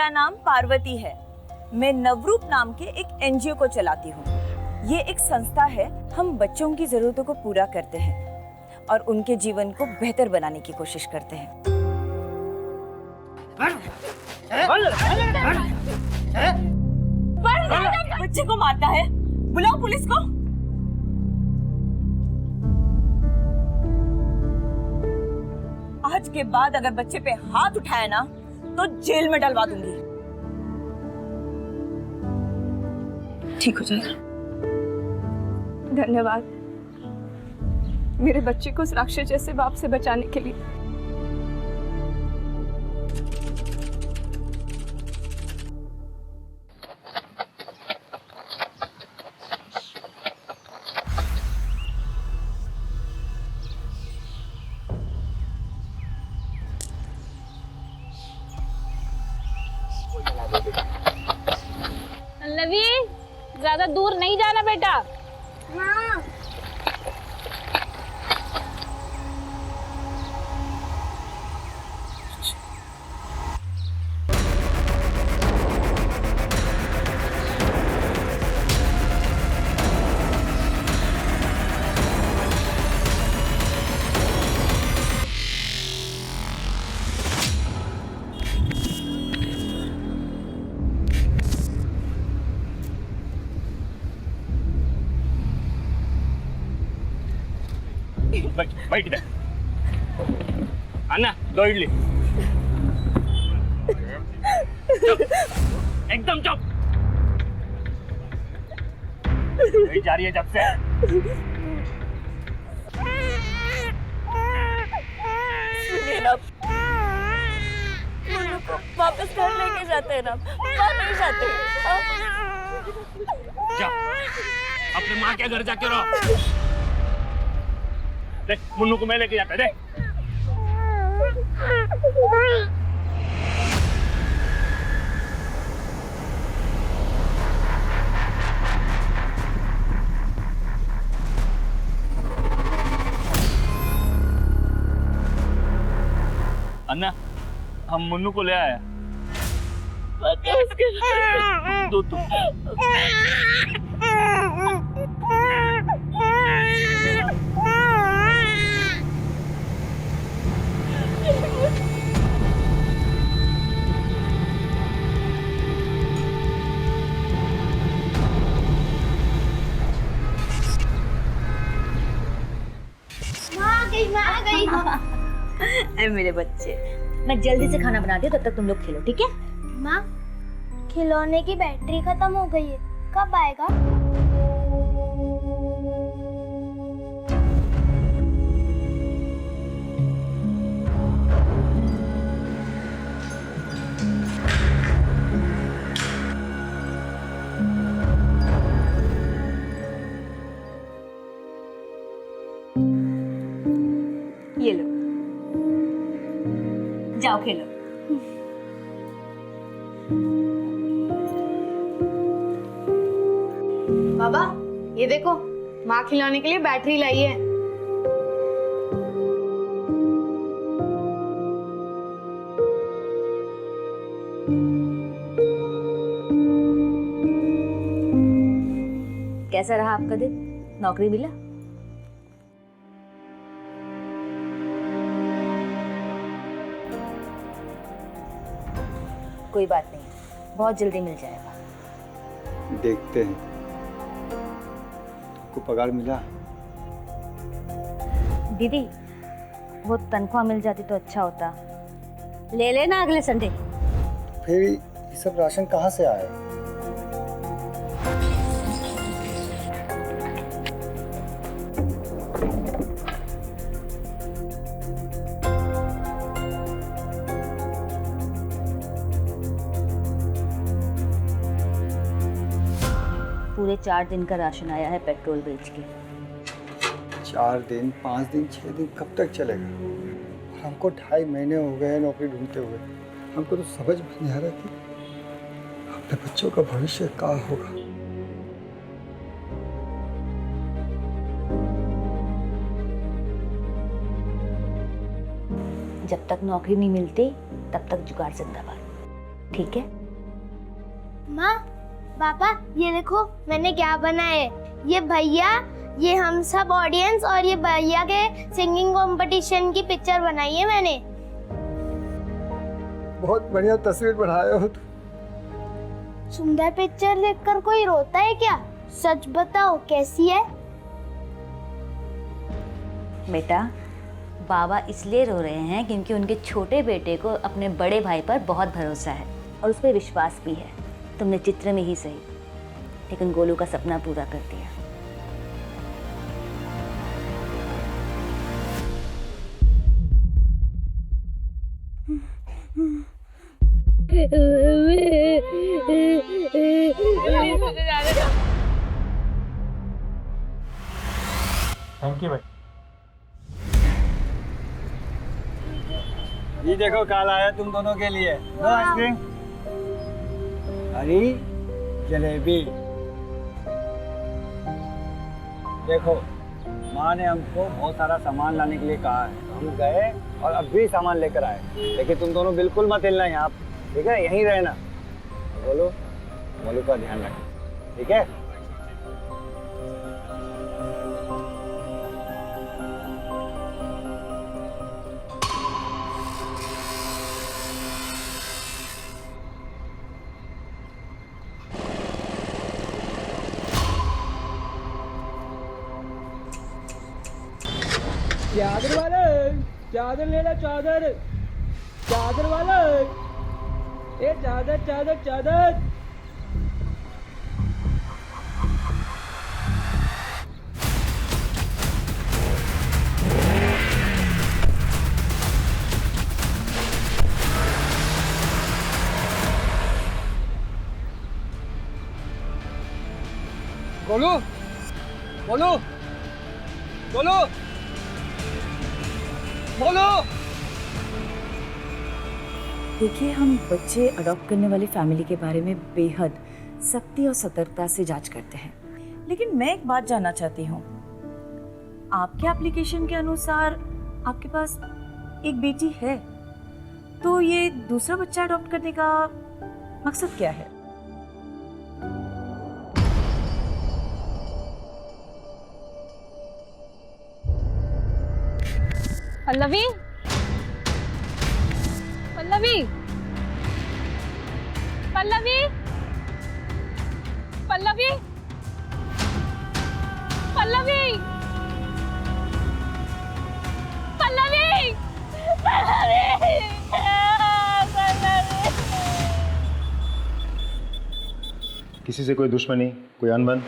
मेरा नाम पार्वती है। मैं नवरूप नाम के एक एनजीओ को चलाती हूँ। ये एक संस्था है। हम बच्चों की जरूरतों को पूरा करते हैं और उनके जीवन को बेहतर बनाने की कोशिश करते हैं। बच्चे को मारता है, बुलाओ पुलिस को। आज के बाद अगर बच्चे पे हाथ उठाया ना तो जेल में डलवा दूंगी। ठीक हो जाएगा। धन्यवाद मेरे बच्चे को उस राक्षस जैसे बाप से बचाने के लिए। पल्लवी, ज्यादा दूर नहीं जाना बेटा। हाँ। बैठ दे। अन्ना, 2 इडली। चुप, एकदम चुप। जा रही है जब से। सुनिए ना, मुन्नू को वापस घर लेके जाते हैं ना, वहाँ नहीं जाते। जा, अपने माँ के घर जाके रहो। देख, मुन्नू को मैं लेके जाता है, देख। अन्ना, हम मुन्नू को ले आया। दो तो। माँ आ गई। मेरे बच्चे, मैं जल्दी से खाना बना दिया, तब तक तुम लोग खेलो, ठीक है? माँ, खिलौने की बैटरी खत्म हो गई है, कब आएगा? ये लो, जाओ खेलो। बाबा, ये देखो, माँ खिलाने के लिए बैटरी लाई है। कैसा रहा आपका दिन? नौकरी मिला? कोई बात नहीं, बहुत जल्दी मिल जाएगा। देखते हैं। आपको पगार मिला? दीदी, वो तनख्वाह मिल जाती तो अच्छा होता। ले लेना अगले संडे। फिर ये सब राशन कहाँ से आया? पूरे 4 दिन का राशन आया है पेट्रोल बेच के। 4 दिन, 5 दिन, 6 दिन कब तक चलेगा? और हमको 2.5 महीने हो गए नौकरी ढूंढते हुए। हमको तो समझ में नहीं आ रहा कि अपने बच्चों का भविष्य क्या होगा। जब तक नौकरी नहीं मिलती तब तक जुगाड़ जिंदाबाद। ठीक है? माँ, पापा, ये देखो मैंने क्या बनाया है। ये भैया, ये हम सब ऑडियंस और ये भैया के सिंगिंग कंपटीशन की पिक्चर बनाई है मैंने। बहुत बढ़िया तस्वीर बनाए हो तुम। सुंदर पिक्चर देखकर कोई रोता है क्या? सच बताओ, कैसी है? बेटा, बाबा इसलिए रो रहे हैं क्योंकि उनके छोटे बेटे को अपने बड़े भाई पर बहुत भरोसा है और उस पर विश्वास भी है। तुमने चित्र में ही सही, लेकिन गोलू का सपना पूरा कर दिया। थैंक यू भाई। ये देखो काल आया तुम दोनों के लिए। लो आइसक्रीम। हरी जलेबी। देखो, माँ ने हमको बहुत सारा सामान लाने के लिए कहा है। हम गए और अब भी सामान लेकर आए, लेकिन तुम दोनों बिल्कुल मत हिलना यहाँ, ठीक है? यहीं रहना। बोलो, बोलो का ध्यान रखना, ठीक है? चादर वाले, चादर ले लो, चादर, चादर वाले, ए चादर चादर चादर। बोलो, बोलो, बोलो, बोलो। देखिए, हम बच्चे अडॉप्ट करने वाली फैमिली के बारे में बेहद सख्ती और सतर्कता से जांच करते हैं, लेकिन मैं एक बात जानना चाहती हूँ। आपके एप्लीकेशन के अनुसार आपके पास एक बेटी है, तो ये दूसरा बच्चा अडॉप्ट करने का मकसद क्या है? पल्लवी, पल्लवी, पल्लवी, पल्लवी, पल्लवी, पल्लवी, किसी से कोई दुश्मनी, कोई अनबन?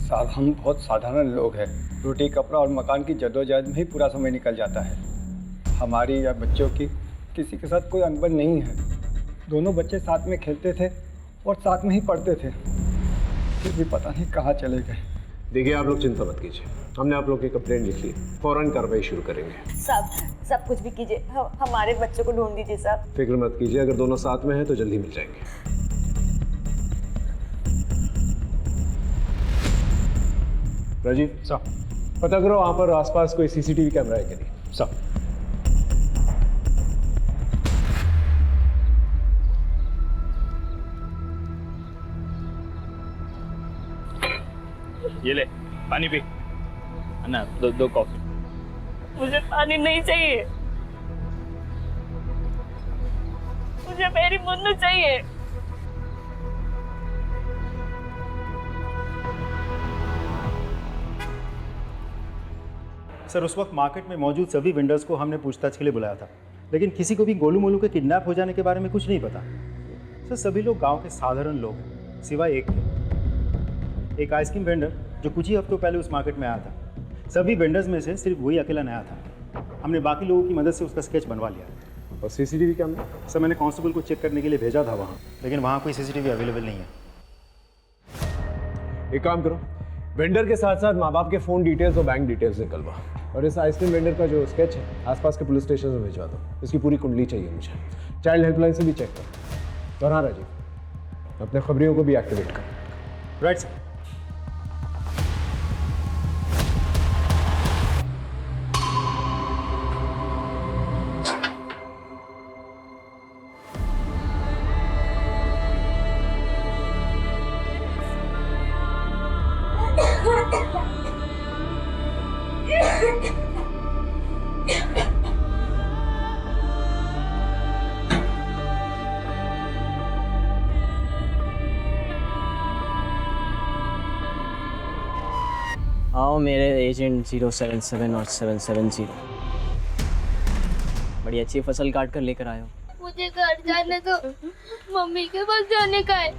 साहब, हम बहुत साधारण लोग हैं। रोटी, कपड़ा और मकान की जद्दोजहद में ही पूरा समय निकल जाता है। हमारी या बच्चों की किसी के साथ कोई अनबन नहीं है। दोनों बच्चे साथ में खेलते थे और साथ में ही पढ़ते थे, फिर भी पता नहीं कहाँ चले गए। देखिए, आप लोग चिंता मत कीजिए, हमने आप लोग की कंप्लेंट लिख ली, फौरन कार्रवाई शुरू करेंगे। सब कुछ भी कीजिए, हमारे बच्चों को ढूंढ दीजिए साहब। फिक्र मत कीजिए, अगर दोनों साथ में हैं तो जल्दी मिल जाएंगे। राजीव साहब, पता करो वहाँ पर आसपास कोई सीसीटीवी कैमरा है कि नहीं। साहब, ये ले पानी पी। अन्ना, दो कॉफी। मुझे पानी नहीं चाहिए, मुझे मेरी मुन्नू चाहिए। सर, उस वक्त मार्केट में मौजूद सभी वेंडर्स को हमने पूछताछ के लिए बुलाया था, लेकिन किसी को भी गोलू मोलू के किडनैप हो जाने के बारे में कुछ नहीं पता। सर, सभी लोग गांव के साधारण लोग हैं, सिवाय एक आइसक्रीम वेंडर जो कुछ ही हफ्तों पहले उस मार्केट में आया था। सभी वेंडर्स में से सिर्फ वही अकेला नया था। हमने बाकी लोगों की मदद से उसका स्केच बनवा लिया। और सीसीटीवी कैमरा? सर, मैंने कांस्टेबल को चेक करने के लिए भेजा था वहाँ, लेकिन वहाँ कोई सीसीटीवी अवेलेबल नहीं है। एक काम करो, वेंडर के साथ साथ माँ बाप के फ़ोन डिटेल्स और बैंक डिटेल्स निकलवा, और इस आइसक्रीम वेंडर का जो स्केच है आसपास के पुलिस स्टेशन में भिजवा दो। इसकी पूरी कुंडली चाहिए मुझे। चाइल्ड हेल्पलाइन से भी चेक करो। और हाँ राजीव, अपने खबरियों को भी एक्टिवेट करो। Right sir. आओ मेरे एजेंट 077 और 770, बड़ी अच्छी फसल काट कर लेकर आए हो। मुझे घर जाने दो, मम्मी के पास जाने का है।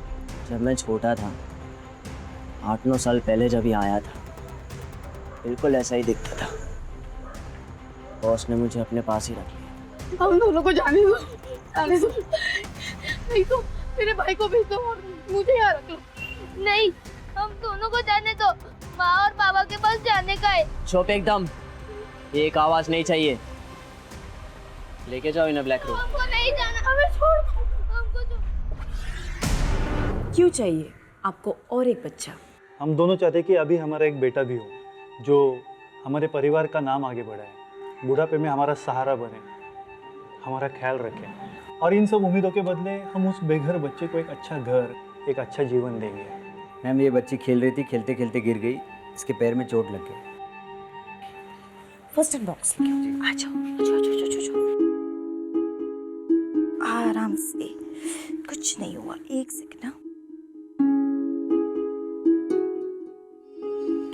जब मैं छोटा था, 8-9 साल पहले जब ये आया था, बिल्कुल ऐसा ही दिखता था। बॉस ने मुझे अपने पास ही रख लिया। हम दोनों को जाने दो, जाने दो। नहीं तो मेरे भाई को भेज दो और मुझे यहाँ रख लो। नहीं, हम दोनों को जाने दो, माँ और पापा के पास जाने का है। चुप एकदम, एक आवाज नहीं चाहिए। लेके जाओ इन्हें ब्लैक रूम। हमको नहीं जाना, हमें छोड़ दो, हमको तो। क्यों चाहिए आपको और एक बच्चा? हम दोनों चाहते कि अभी हमारा एक बेटा भी हो, जो हमारे परिवार का नाम आगे बढ़ाए, बुढ़ापे में हमारा सहारा बने, हमारा ख्याल रखे। और इन सब उम्मीदों के बदले हम उस बेघर बच्चे को एक अच्छा घर, एक अच्छा जीवन देंगे। मैम, ये बच्ची खेल रही थी, खेलते खेलते गिर गई, इसके पैर में चोट लग गई। फर्स्ट एड बॉक्स आ जाओ, आराम से, कुछ नहीं हुआ। एक सेकंड ना,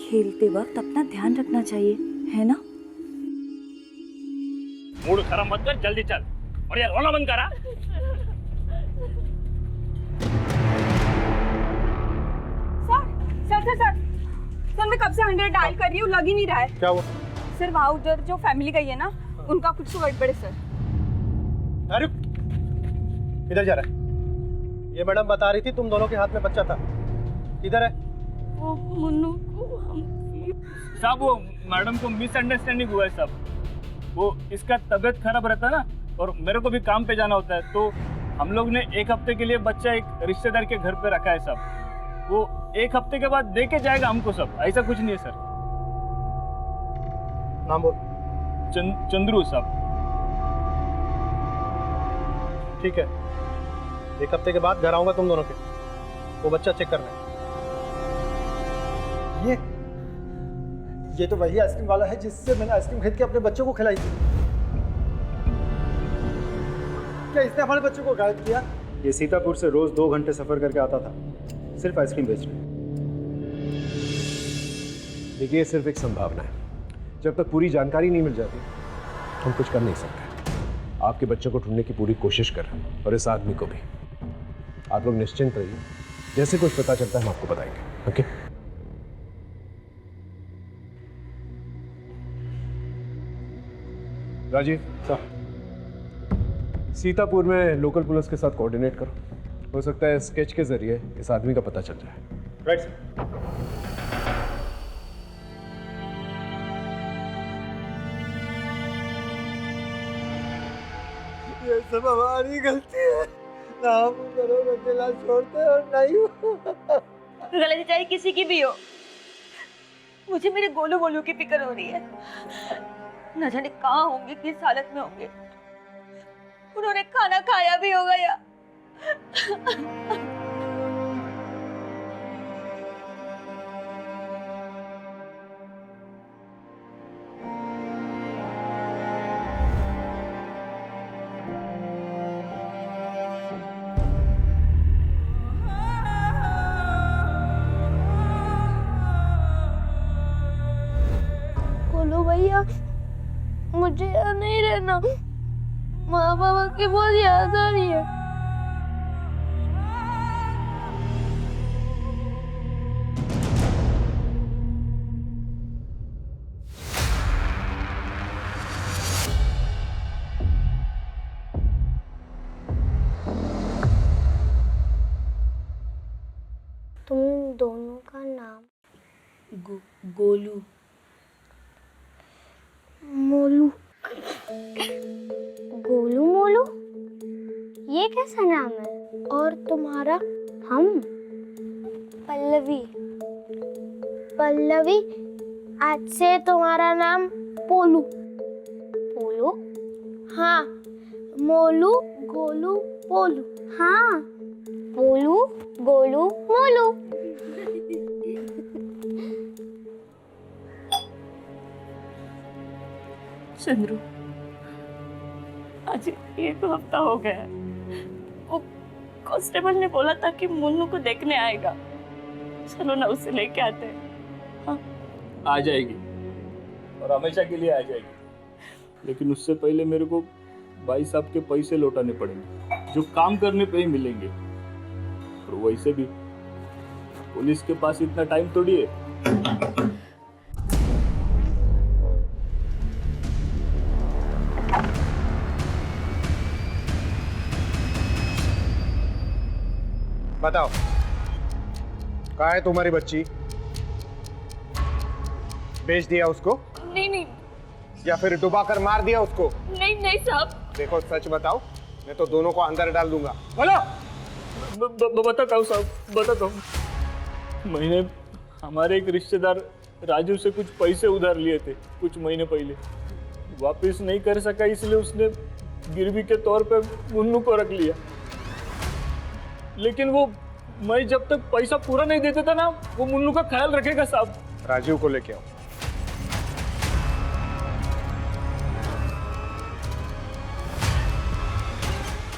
खेलते वक्त अपना ध्यान रखना चाहिए, है ना? मूड खराब मत कर, जल्दी चल। और यार रोना बंद करा। सर मैं कब से 100 डायल कर रही हूँ, लग ही नहीं रहा है। क्या हुआ? सर वहाँ उधर जो फैमिली गई है ना, उनका कुछ तो गड़बड़ है सर। अरे इधर जा रहा है। ये मैडम बता रही थी तुम दोनों के हाथ में बच्चा था, किधर है? वो मुन्नू को साहब, वो मैडम को मिसअंडरस्टैंडिंग हुआ है साहब। वो इसका तबीयत खराब रहता है ना, और मेरे को भी काम पे जाना होता है, तो हम लोग ने 1 हफ्ते के लिए बच्चा एक रिश्तेदार के घर पे रखा है साहब। वो 1 हफ्ते के बाद दे के जाएगा हमको सब, ऐसा कुछ नहीं है सर। नाम बोल। चंद्रू साहब। ठीक है, 1 हफ्ते के बाद घर आऊंगा तुम दोनों के, वो बच्चा चेक करना है। ये तो वही आइसक्रीम वाला है जिससे मैंने आइसक्रीम खरीद के अपने बच्चों को खिलाई थी। क्या इसने हमारे बच्चों को गायब किया? ये सीतापुर से रोज 2 घंटे सफर करके आता था, सिर्फ आइसक्रीम बेचने। देखिए, ये सिर्फ एक संभावना है। जब तक पूरी जानकारी नहीं मिल जाती, हम कुछ कर नहीं सकते। आपके बच्चों को ढूंढने की पूरी कोशिश कर रहे हैं, और इस आदमी को भी। आप लोग निश्चिंत रहिए, जैसे कुछ पता चलता है हम आपको बताएंगे। ओके? राजीव सर, सीतापुर में लोकल पुलिस के साथ कोऑर्डिनेट करो। हो सकता है स्केच के जरिए इस आदमी का पता चल जाए। Right sir. ये सब हमारी गलती है, ना हम उन दोनों को अकेला छोड़ते और नहीं। गलती चाहे किसी की भी हो, मुझे मेरे गोलू गोलू की फिक्र हो रही है। न जाने कहाँ होंगे, किस हालत में होंगे। उन्होंने खाना खाया भी होगा या बोलो भैया, मुझे यहाँ नहीं रहना, माँ बाबा की बहुत याद आ रही है। तुम दोनों का नाम? गोलू, मोलू। गोलू मोलू, ये कैसा नाम है? और तुम्हारा? हम पल्लवी। पल्लवी, आज से तुम्हारा नाम पोलू। पोलू? हाँ, मोलू गोलू पोलू। हाँ, पोलू गोलू मोलू। चंद्रू, आज 1 हफ्ता हो गया है। वो कांस्टेबल ने बोला था कि मुन्नू को देखने आएगा। चलो ना, उसे लेके आते हैं। हाँ? आ जाएगी और हमेशा के लिए आ जाएगी, लेकिन उससे पहले मेरे को भाई साहब के पैसे लौटाने पड़ेंगे जो काम करने पे ही मिलेंगे। और वैसे भी पुलिस के पास इतना टाइम थोड़ी है। बताओ, कहाँ है तुम्हारी बच्ची? बेच दिया उसको? नहीं नहीं या फिर डुबा कर मार दिया उसको? नहीं नहीं साहब। देखो सच बताओ, मैं तो दोनों को अंदर डाल दूंगा। बोलो। बताता हूँ साहब, बताता हूँ। मैंने हमारे एक रिश्तेदार राजू से कुछ पैसे उधार लिए थे कुछ महीने पहले, वापस नहीं कर सका, इसलिए उसने गिरवी के तौर पे मुन्नू को रख लिया। लेकिन वो मैं जब तक पैसा पूरा नहीं देता था ना, वो मुन्नू का ख्याल रखेगा साहब। राजू को लेके आओ।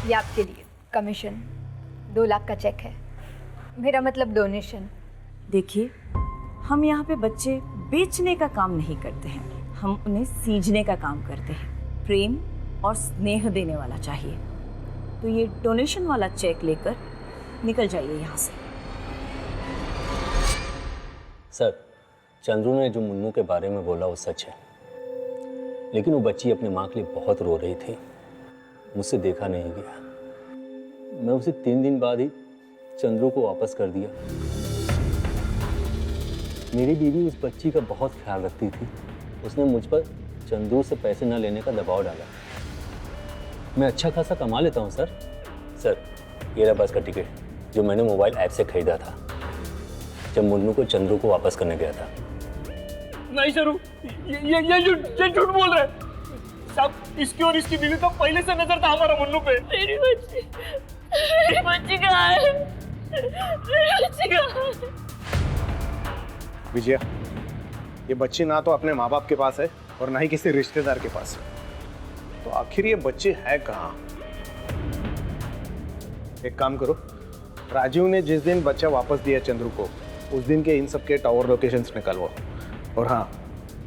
ये आपके लिए कमीशन 2 लाख का चेक है, मेरा मतलब डोनेशन। देखिए, हम यहाँ पे बच्चे बेचने का काम नहीं करते हैं, हम उन्हें सींचने का काम करते हैं। प्रेम और स्नेह देने वाला चाहिए, तो ये डोनेशन वाला चेक लेकर निकल जाइए यहाँ से। सर, चंद्रू ने जो मुन्नू के बारे में बोला वो सच है, लेकिन वो बच्ची अपनी माँ के लिए बहुत रो रही थी, मुझसे देखा नहीं गया। मैं उसे 3 दिन बाद ही चंद्रू को वापस कर दिया। मेरी बीवी उस बच्ची का बहुत ख्याल रखती थी, उसने मुझ पर चंद्रू से पैसे न लेने का दबाव डाला। मैं अच्छा खासा कमा लेता हूँ सर। सर, ये रहा बस का टिकट जो मैंने मोबाइल ऐप से खरीदा था जब मुन्नू को चंद्रू को वापस करने गया था। नहीं सर, ये झूठ बोल रहा है साहब। इसकी और इसकी बीवी का पहले से नजर था हमारा मुन्नू पे। मेरी बच्ची कहाँ है? मेरी बच्ची कहाँ है? विजया, ये बच्ची ना तो अपने माँ बाप के पास है और ना ही किसी रिश्तेदार के पास, तो आखिर ये बच्ची है कहाँ? एक काम करो, राजीव ने जिस दिन बच्चा वापस दिया चंद्रू को, उस दिन के इन सब के टावर लोकेशंस निकालो, और हाँ,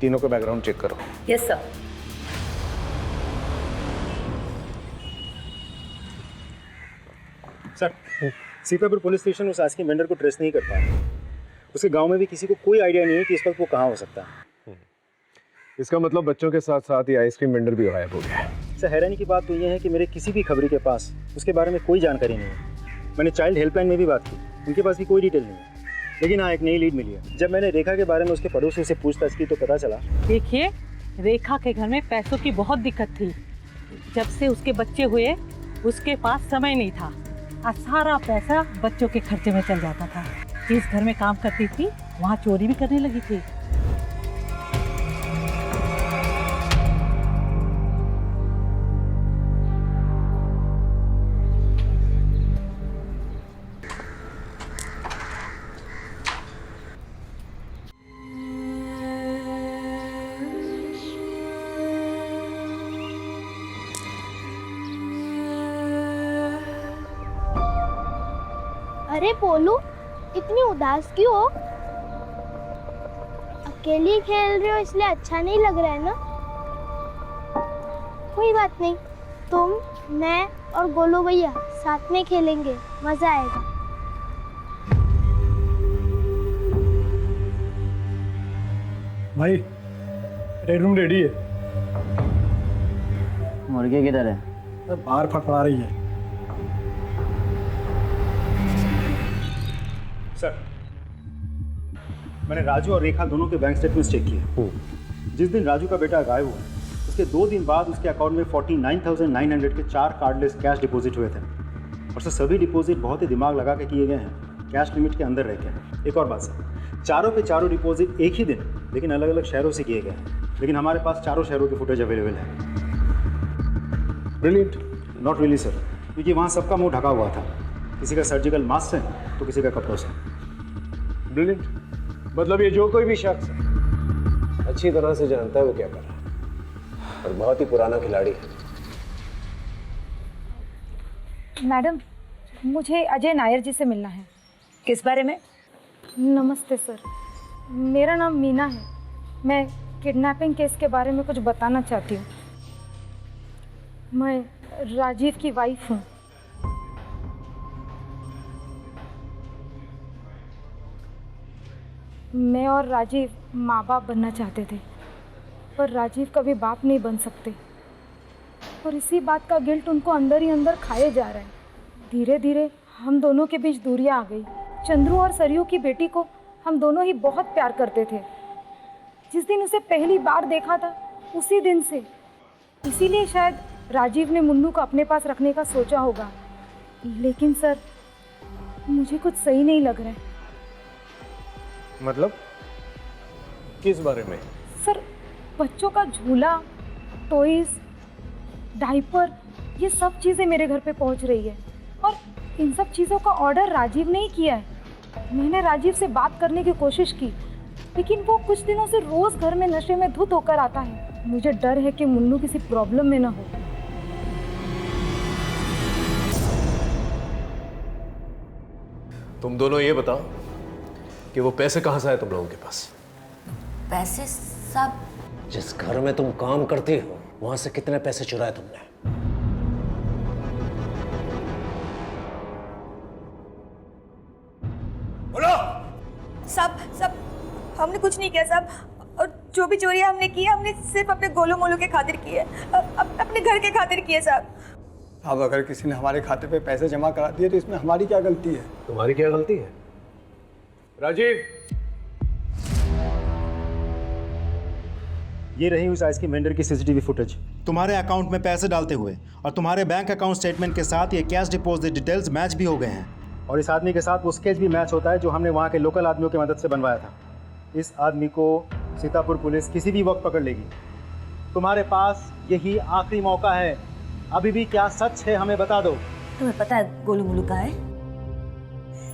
तीनों का बैकग्राउंड चेक करो। Yes sir. Sir, Sitapur police station उस आइसक्रीम वेंडर को ट्रेस नहीं कर पाया। उसके गांव में भी किसी को कोई आइडिया नहीं है कि इस वक्त वो कहाँ हो सकता है। इसका मतलब बच्चों के साथ साथ ही आइसक्रीम वेंडर भी गायब हो गया है। सर, हैरानी की बात तो ये है कि मेरे किसी भी खबरी के पास उसके बारे में कोई जानकारी नहीं है। मैंने चाइल्ड हेल्पलाइन में भी बात की, उनके पास भी कोई डिटेल नहीं है। लेकिन हाँ, एक नई लीड मिली है। जब मैंने रेखा के बारे में उसके पड़ोसियों से पूछताछ की तो पता चला। देखिए, रेखा के घर में पैसों की बहुत दिक्कत थी। जब से उसके बच्चे हुए उसके पास समय नहीं था और सारा पैसा बच्चों के खर्चे में चल जाता था। जिस घर में काम करती थी वहाँ चोरी भी करने लगी थी। अरे पोलू, इतनी उदास क्यों हो? अकेली खेल रहे हो इसलिए अच्छा नहीं लग रहा है ना? कोई बात नहीं, तुम, मैं और गोलू भैया साथ में खेलेंगे, मजा आएगा। भाई, रेड रूम रेडी है। मुर्गी किधर है? बाहर फटफड़ा रही है। सर, मैंने राजू और रेखा दोनों के बैंक स्टेटमेंट्स चेक किए। जिस दिन राजू का बेटा गायब हुआ, उसके 2 दिन बाद उसके अकाउंट में 49,900 के 4 कार्डलेस कैश डिपॉजिट हुए थे। और सर, सभी डिपॉजिट बहुत ही दिमाग लगा के किए गए हैं, कैश लिमिट के अंदर रह के। एक और बात सर, चारों के चारों डिपॉजिट एक ही दिन लेकिन अलग अलग शहरों से किए गए हैं, लेकिन हमारे पास चारों शहरों की फुटेज अवेलेबल है। ब्रिलियंट। नॉट रियली सर, क्योंकि वहाँ सबका मुंह ढका हुआ था, किसी का सर्जिकल मास्क से तो किसी का कपड़ों से। ब्रिलियंट। मतलब ये जो कोई भी शख्स अच्छी तरह से जानता है वो क्या कर रहा है, और बहुत ही पुराना खिलाड़ी है। मैडम, मुझे अजय नायर जी से मिलना है। किस बारे में? नमस्ते सर, मेरा नाम मीना है। मैं किडनैपिंग केस के बारे में कुछ बताना चाहती हूँ। मैं राजीव की वाइफ हूँ। मैं और राजीव माँ बाप बनना चाहते थे, पर राजीव कभी बाप नहीं बन सकते और इसी बात का गिल्ट उनको अंदर ही अंदर खाए जा रहा है। धीरे धीरे हम दोनों के बीच दूरियां आ गई। चंद्रू और सरयू की बेटी को हम दोनों ही बहुत प्यार करते थे। जिस दिन उसे पहली बार देखा था उसी दिन से, इसीलिए शायद राजीव ने मुन्नू को अपने पास रखने का सोचा होगा। लेकिन सर, मुझे कुछ सही नहीं लग रहा है। मतलब किस बारे में? सर, बच्चों का झूला, टॉयज, डायपर, ये सब चीज़ें मेरे घर पे पहुंच रही है और इन सब चीज़ों का ऑर्डर राजीव ने ही किया है। मैंने राजीव से बात करने की कोशिश की, लेकिन वो कुछ दिनों से रोज़ घर में नशे में धुत होकर आता है। मुझे डर है कि मुन्नू किसी प्रॉब्लम में ना हो। तुम दोनों ये बताओ कि वो पैसे कहाँ से आए तुम लोगों के पास? पैसे सब जिस घर में तुम काम करती हो वहां से कितने पैसे चुराए तुमने? बोलो। सब हमने कुछ नहीं किया साहब, और जो भी चोरियां हमने की हमने सिर्फ अपने गोलू मोलू के खातिर की है, अपने घर के खातिर की है साहब। अब अगर किसी ने हमारे खाते पे पैसे जमा करा दिए तो इसमें हमारी क्या गलती है? तुम्हारी क्या गलती है? राजीव, ये रही उस आइसक्रीम वेंडर की सीसीटीवी फुटेज। तुम्हारे अकाउंट में पैसे डालते हुए और तुम्हारे बैंक अकाउंट स्टेटमेंट के साथ ये कैश डिपॉजिट डिटेल्स मैच भी हो गए हैं, और इस आदमी के साथ वो स्केच भी मैच होता है जो हमने वहाँ के लोकल आदमियों की मदद से बनवाया था। इस आदमी को सीतापुर पुलिस किसी भी वक्त पकड़ लेगी। तुम्हारे पास यही आखिरी मौका है। अभी भी क्या सच है हमें बता दो। तुम्हें पता है गोलू मोलू कहाँ है?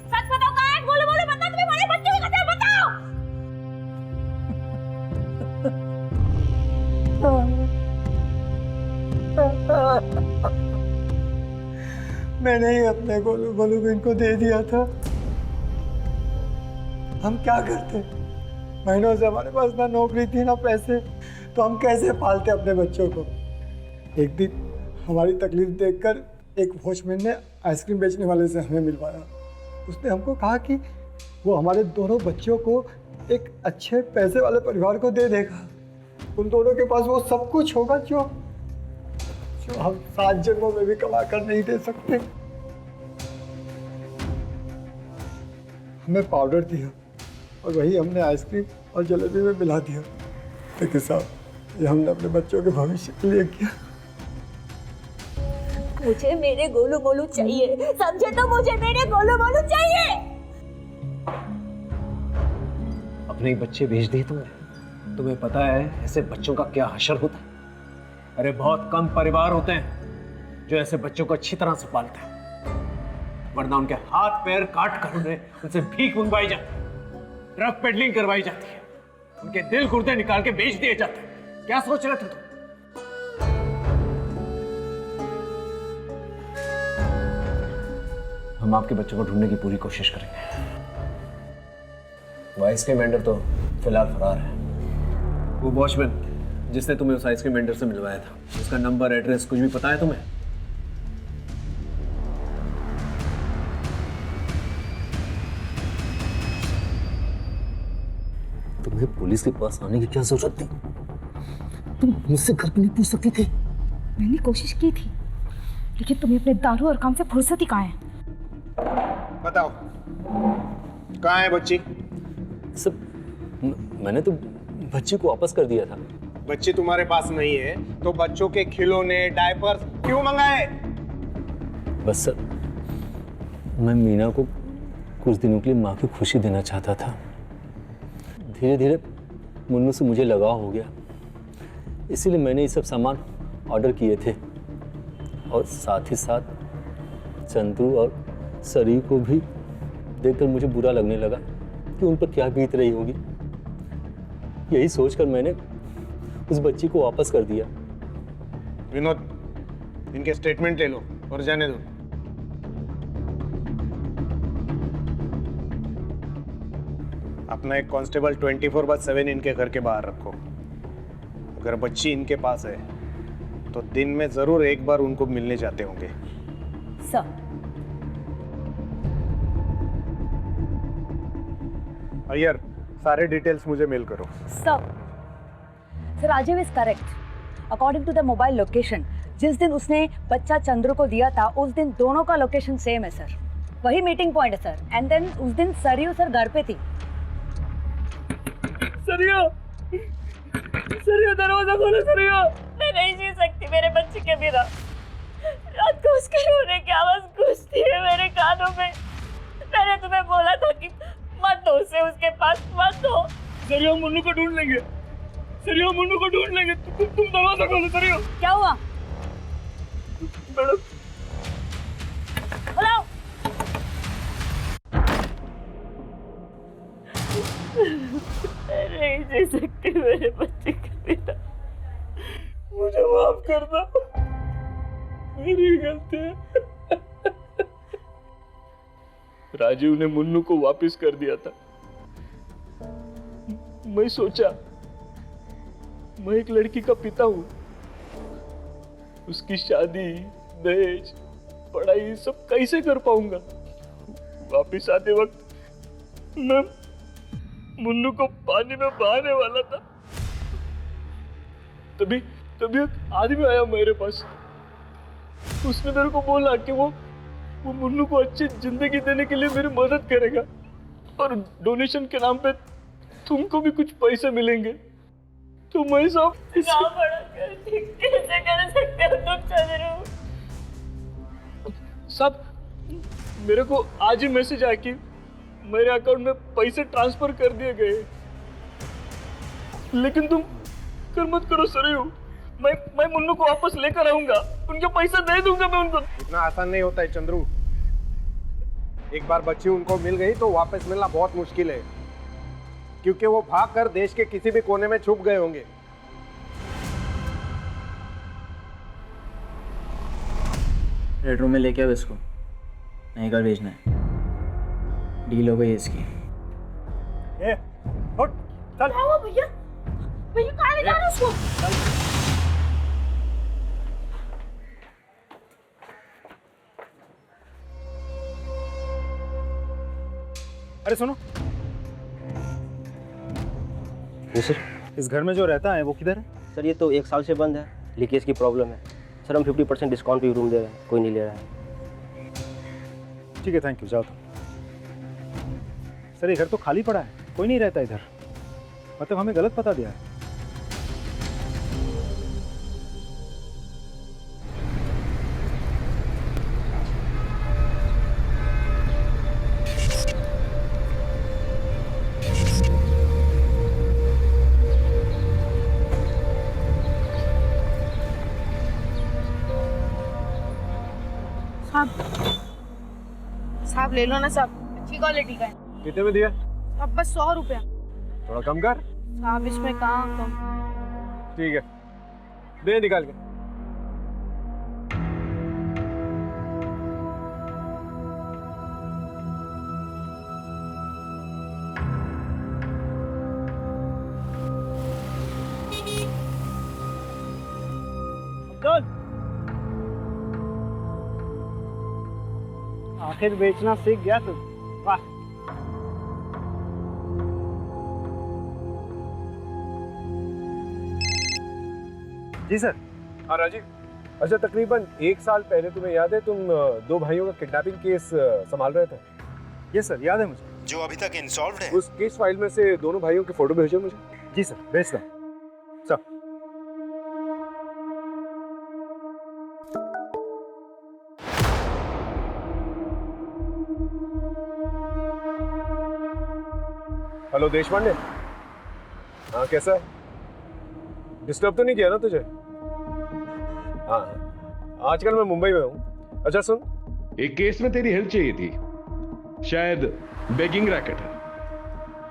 सच बताओ कहाँ है गोलू मोलू? बताओ, तुम्हें हमारे बच्चे को बताओ, बताओ। मैंने ही अपने गोलू मोलू को इनको दे दिया था। हम क्या करते? महीनों से हमारे पास ना नौकरी थी ना पैसे, तो हम कैसे पालते अपने बच्चों को? एक दिन हमारी तकलीफ देखकर एक वॉचमैन ने आइसक्रीम बेचने वाले से हमें मिलवाया। उसने हमको कहा कि वो हमारे दोनों बच्चों को एक अच्छे पैसे वाले परिवार को दे देगा। उन दोनों के पास वो सब कुछ होगा जो हम 7 जन्मों में भी कमा कर नहीं दे सकते। हमें पाउडर दिया और वही हमने आइसक्रीम और जलेबी में मिला दिया। लेकिन साहब, ये हमने अपने बच्चों के भविष्य के लिए किया। मुझे मेरे गोलू मोलू चाहिए, समझे? तो मुझे मेरे गोलू मोलू चाहिए। अपने ही बच्चे भेज दिए तुमने। तुम्हें पता है ऐसे बच्चों का क्या हशर होता है? अरे बहुत कम परिवार होते हैं जो ऐसे बच्चों को अच्छी तरह से पालते हैं, वरना उनके हाथ पैर काट कर उनसे भीख मंगवाई जाती है, ड्रग पेडलिंग करवाई जाती है, उनके दिल गुर्दे निकाल के बेच दिए जाते हैं। क्या सोच रहे थे तुम? हम आपके बच्चों को ढूंढने की पूरी कोशिश करेंगे। वो आइसक्रीम वेंडर तो फिलहाल फरार है। वो वॉचमैन जिसने तुम्हें उस आइसक्रीम वेंडर से मिलवाया था, उसका नंबर, एड्रेस कुछ भी पता है तुम्हें? तुम्हें पुलिस के पास आने की क्या जरूरत थी? तुम मुझसे घर पे नहीं पूछ सकती थी? मैंने कोशिश की थी, लेकिन तुम्हें अपने दारू और काम से फुर्सत ही कहाँ है? बताओ, कहाँ है बच्ची? सब मैंने तो बच्ची को वापस कर दिया था। बच्ची तुम्हारे पास नहीं है तो बच्चों के खिलौने, डायपर क्यों मंगाए? बस सर, मैं मीना को कुछ दिनों के लिए माँ की खुशी देना चाहता था। धीरे धीरे मुन्नू से मुझे लगाव हो गया, इसीलिए मैंने ये सब सामान ऑर्डर किए थे, और साथ ही साथ चंद्रू और सरी को भी देखकर मुझे बुरा लगने लगा कि उन पर क्या बीत रही होगी। यही सोचकर मैंने उस बच्ची को वापस कर दिया। विनोद, इनके स्टेटमेंट ले लो और जाने दो। अपना एक कांस्टेबल 24/7 इनके घर के बाहर रखो। अगर बच्ची इनके पास है तो दिन में जरूर एक बार उनको मिलने जाते होंगे। सर, अय्यर, सारे डिटेल्स मुझे मेल करो। Sir Rajiv is correct. According to the mobile location, जिस दिन उसने बच्चा चंद्र को दिया था उस दिन दोनों का लोकेशन सेम है सर। वही मीटिंग पॉइंट है सर। एंड देन उस दिन सरयू सर घर पे थी। सरयू, सरयू दरवाजा खोलो सरयू। मैं नहीं जी सकती मेरे बच्चे के बिना। रात को उसके रोने की आवाज गूंजती है मेरे कानों में। मैंने तुम्हें बोला था कि मत दो उसे उसके पास, मत दो। सरयू, मुन्नू को ढूंढ लेंगे। सरयू, मुन्नू को ढूंढ लेंगे। तुम दरवाजा खोलो सरयू। क्या हुआ? Madam, hello. नहीं जी सकती मेरे बच्चे के बिना। मुझे माफ करना, मेरी गलती है। राजीव ने मुन्नू को वापस कर दिया था। मैं सोचा मैं एक लड़की का पिता हूं, उसकी शादी, दहेज, पढ़ाई सब कैसे कर पाऊंगा। वापस आते वक्त मैं मुन्नू को पानी में बहाने वाला था। तभी एक आदमी आया मेरे पास। उसने मेरे को बोला कि वो मुन्नू को अच्छी जिंदगी देने के लिए मेरी मदद करेगा और डोनेशन के नाम पे तुमको भी कुछ पैसे मिलेंगे। तो मैं सब कैसे कर सकते हो तुम चंद्रू? सब मेरे को आज ही मैसेज आया कि मेरे अकाउंट में पैसे ट्रांसफर कर दिए गए। लेकिन तुम कर मत करो सरयू। मैं मुन्नू को वापस लेकर आऊंगा, उनके पैसे दे दूंगा मैं उनको। इतना आसान नहीं होता है चंद्रू। एक बार बच्ची उनको मिल गई तो वापस मिलना बहुत मुश्किल है, क्योंकि वो भागकर देश के किसी भी कोने में छुप गए होंगे। रेड रूम में लेके आओ इसको, नहीं कर भेजना है। डील हो गई इसकी। उठ, चल। भैया, भैया कहाँ ले जा रहे हो उसको? अरे सुनो, सर, इस घर में जो रहता है वो किधर है? सर ये तो 1 साल से बंद है, लीकेज की प्रॉब्लम है। सर हम 50% डिस्काउंट पे रूम दे रहे हैं, कोई नहीं ले रहा है। ठीक है, थैंक यू, जाओ तुम। सर ये घर तो खाली पड़ा है, कोई नहीं रहता इधर। मतलब हमें गलत पता दिया है। साहब ले लो ना साहब, अच्छी क्वालिटी का है। कितने में दिया? अब बस 100 रुपया। थोड़ा कम कर। साहब इसमें कहाँ कम? ठीक है, दे निकाल के। आखिर बेचना सीख गया तू, वाह। जी सर। हाँ राजीव, अच्छा तकरीबन 1 साल पहले तुम्हें याद है तुम 2 भाइयों का किडनैपिंग केस संभाल रहे थे? ये सर याद है मुझे। जो अभी तक इनसॉल्व्ड है। उस केस फाइल में से दोनों भाइयों की फोटो भेजो मुझे। जी सर, भेजता हूँ। सर हेलो देशपांडे, हाँ कैसा है? डिस्टर्ब तो नहीं किया ना तुझे? हाँ, आजकल मैं मुंबई में हूँ। अच्छा सुन, एक केस में तेरी हेल्प चाहिए थी, शायद बेगिंग रैकेट है।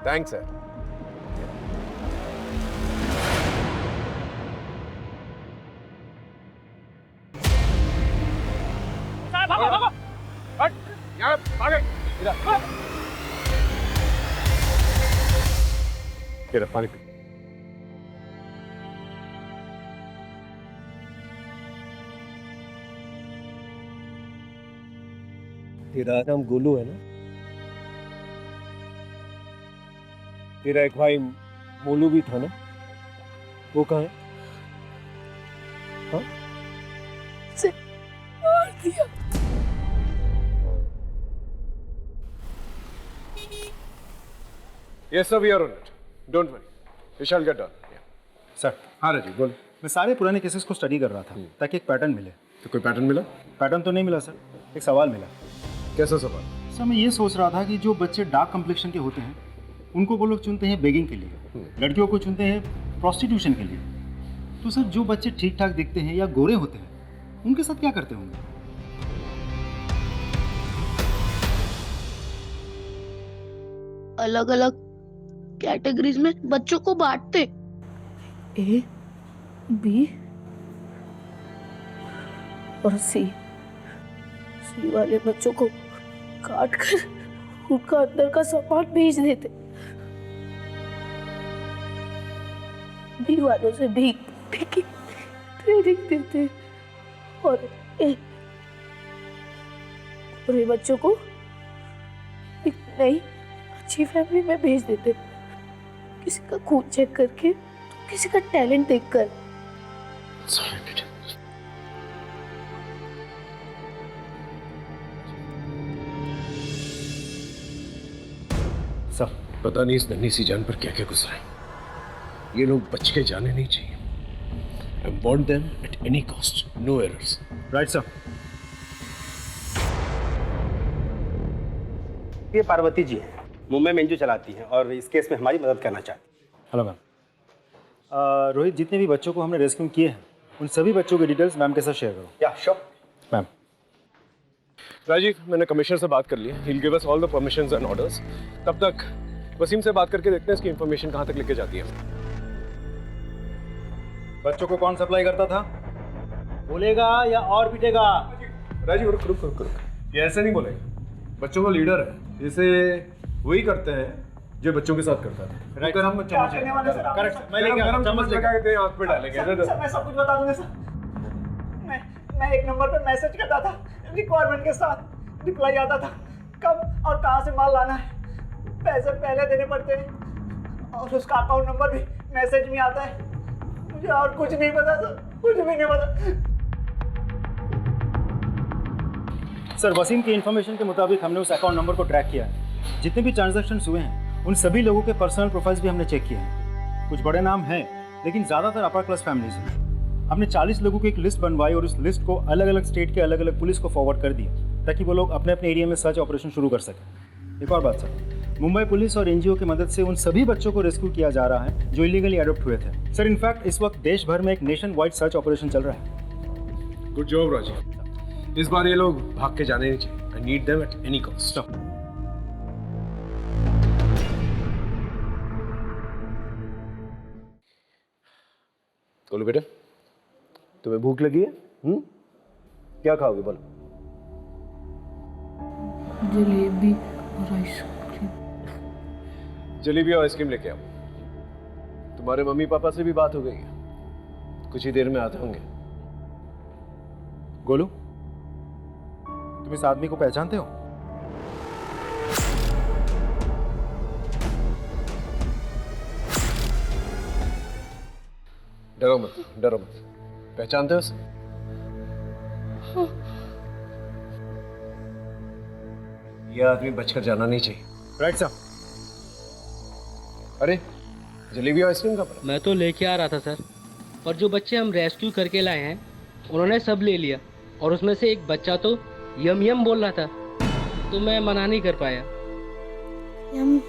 Thanks sir. भागो भागो, हट, यहाँ भागे, इधर। ये रख पानी पी। तेरा नाम गोलू है ना? तेरा एक भाई मोलू भी था ना? वो कहाँ है? हाँ? मार दिया। Yes, sir, we are on it. Don't worry. We shall get done. Sir. हाँ राजीव, बोल। मैं सारे पुराने केसेस को स्टडी कर रहा था ताकि एक पैटर्न मिले। तो कोई पैटर्न मिला? पैटर्न तो नहीं मिला सर, एक सवाल मिला। कैसा सवाल? सर मैं ये सोच रहा था कि जो बच्चे डार्क कम्प्लेक्शन के होते हैं उनको वो लोग चुनते हैं बेगिंग के लिए, लड़कियों को चुनते हैं प्रोस्टिट्यूशन के लिए। तो सर जो बच्चे ठीक ठाक दिखते हैं या गोरे होते हैं उनके साथ क्या करते होंगे? अलग अलग कैटेगरीज में बच्चों को बांटते, ए, बी और सी वाले बच्चों को काट कर उनका अंदर का सामान भेज देते, बी वालों से भीख की ट्रेनिंग देते और पूरे बच्चों को एक नई अच्छी फैमिली में भेज देते, किसी का खून चेक करके, किसी का टैलेंट देखकर। सब पता नहीं इस नन्ही सी जान पर क्या क्या गुजरा है। ये लोग बच के जाने नहीं चाहिए। I want them at any cost, no errors. Right sir. ये पार्वती जी है, मुंबई में एनजीओ चलाती हैं और इस केस में हमारी मदद करना चाहती हैं। Hello ma'am. रोहित, जितने भी बच्चों को हमने रेस्क्यू किए हैं उन सभी बच्चों की डिटेल्स मैम के साथ शेयर करो। या श्योर मैम। राजीव, मैंने कमिश्नर से बात कर ली है। He'll give us all the permissions and orders. तब तक वसीम से बात करके देखते हैं इसकी इंफॉर्मेशन कहाँ तक लेके जाती है। बच्चों को कौन सप्लाई करता था? बोलेगा या और पीटेगा? राजीव रुक रुक रुक रुक, ये ऐसे नहीं बोलेगा। बच्चों का लीडर है, इसे वही करते हैं जो बच्चों के साथ करता था। अगर हम चम्मच करेक्ट, मैं लेके आता हूं, चम्मच लेके आते हैं, आंख पे डालेंगे। सर मैं सब कुछ बता दूंगा सर। मैं एक नंबर पे मैसेज करता था, रिक्वायरमेंट के साथ रिप्लाई आता था कब और कहाँ से माल लाना है, पैसे पहले देने पड़ते हैं और उसका अकाउंट नंबर भी मैसेज में आता है। मुझे और कुछ नहीं पता सर, कुछ भी नहीं पता। सर वसीम की इन्फॉर्मेशन के मुताबिक हमने उस अकाउंट नंबर को ट्रैक किया है। जितने भी ट्रांजैक्शंस हुए हैं उन सभी लोगों के पर्सनल प्रोफाइल्स भी हमने चेक किए हैं। कुछ बड़े नाम हैं लेकिन ज़्यादातर अपर क्लास फैमिलीज हैं। हमने 40 लोगों की एक लिस्ट बनवाई और उस लिस्ट को अलग अलग स्टेट के अलग अलग पुलिस को फॉरवर्ड कर दिया ताकि वो लोग अपने अपने एरिया में सर्च ऑपरेशन शुरू कर सकें। एक और बात सर, मुंबई पुलिस और एनजीओ की मदद से उन सभी बच्चों को रेस्क्यू किया जा रहा है जो इलीगली अडॉप्ट हुए थे। सर इनफैक्ट इस वक्त देश भर में एक नेशन वाइड सर्च ऑपरेशन चल रहा है। Good job Rajiv. इस बार ये लोग भाग के जाने नहीं चाहिए। I need them at any cost. बोलो बेटा, तुम्हें भूख लगी है? क्या खाओगे बोलो? जलेबी और आइसक्रीम। जलेबी और आइसक्रीम लेके आओ। तुम्हारे मम्मी पापा से भी बात हो गई है, कुछ ही देर में आते होंगे। गोलू, तुम इस आदमी को पहचानते हो? डरो मत, डरो मत। पहचानते हो उसे? यह आदमी बचकर जाना नहीं चाहिए। Right sir. अरे जलेबी और आइसक्रीम का पड़ा? मैं तो लेके आ रहा था सर, और जो बच्चे हम रेस्क्यू करके लाए हैं उन्होंने सब ले लिया, और उसमें से एक बच्चा तो यम यम बोल रहा था, तो मैं मना नहीं कर पाया। यम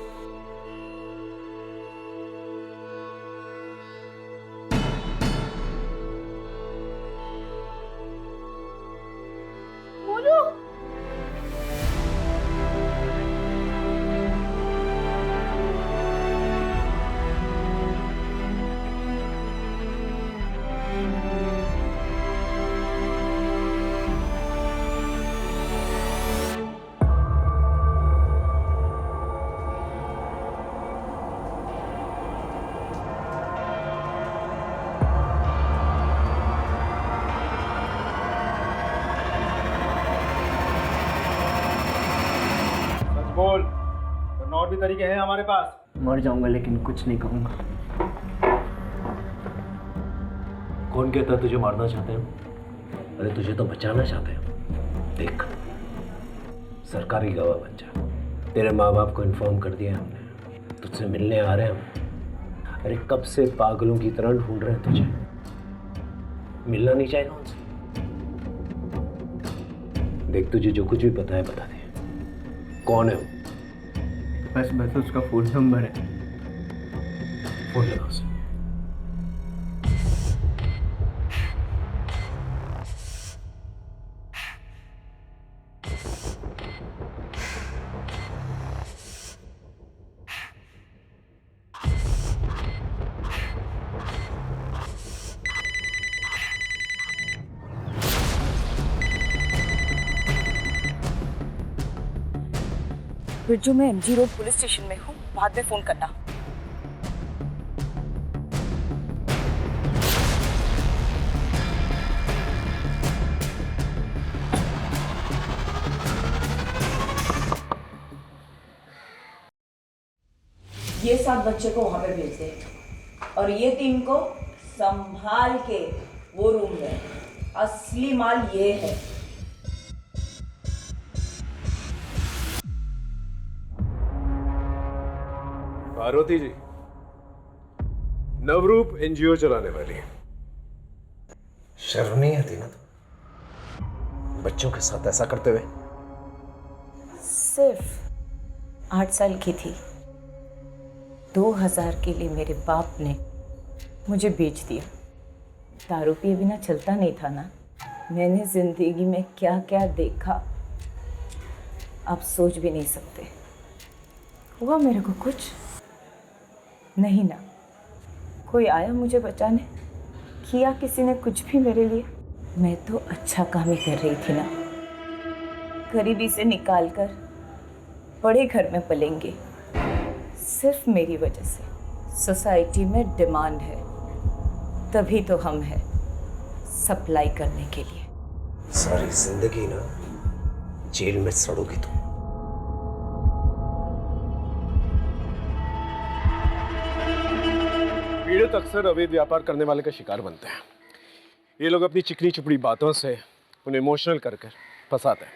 भी तरीके हैं हमारे पास। मर जाऊंगा लेकिन कुछ नहीं कहूंगा। कौन कहता तुझे मारना चाहते हैं? अरे तुझे तो बचाना चाहते हैं। देख, सरकारी गवाह बन जा। तेरे माँ बाप को इन्फॉर्म कर दिया हमने, तुझसे मिलने आ रहे हैं हम। अरे कब से पागलों की तरह ढूंढ रहे हैं तुझे। मिलना नहीं चाहेगा उनसे? देख, तुझे जो कुछ भी पता है बता दे। कौन है वो? बस उसका फोन नंबर है। फोन लगा उसे। बिरजू, मैं MG रोड पुलिस स्टेशन में हूँ, बाद में फोन करना। ये 7 बच्चे को वहां पे भेज दे और ये 3 को संभाल के वो रूम में। असली माल ये है। पार्वती जी, नवरूप NGO चलाने वाली है। शर्म नहीं आती ना तो बच्चों के साथ ऐसा करते हुए? सिर्फ 8 साल की थी, 2000 के लिए मेरे बाप ने मुझे बेच दिया। दारू पिए बिना चलता नहीं था ना। मैंने जिंदगी में क्या क्या देखा आप सोच भी नहीं सकते। हुआ मेरे को कुछ नहीं ना। कोई आया मुझे बचाने? किया किसी ने कुछ भी मेरे लिए? मैं तो अच्छा काम ही कर रही थी ना। गरीबी से निकाल कर बड़े घर में पलेंगे। सिर्फ मेरी वजह से सोसाइटी में डिमांड है, तभी तो हम हैं सप्लाई करने के लिए। सारी जिंदगी ना जेल में सड़ोगी तुम। पीड़ित अक्सर अवैध व्यापार करने वाले का शिकार बनते हैं। ये लोग अपनी चिकनी चुपड़ी बातों से उन्हें इमोशनल कर फंसाते हैं।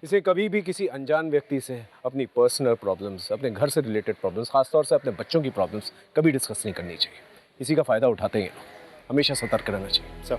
इसे कभी भी किसी अनजान व्यक्ति से अपनी पर्सनल प्रॉब्लम्स, अपने घर से रिलेटेड प्रॉब्लम्स, खासतौर से अपने बच्चों की प्रॉब्लम्स कभी डिस्कस नहीं करनी चाहिए। इसी का फ़ायदा उठाते हैं। हमेशा सतर्क रहना चाहिए। सर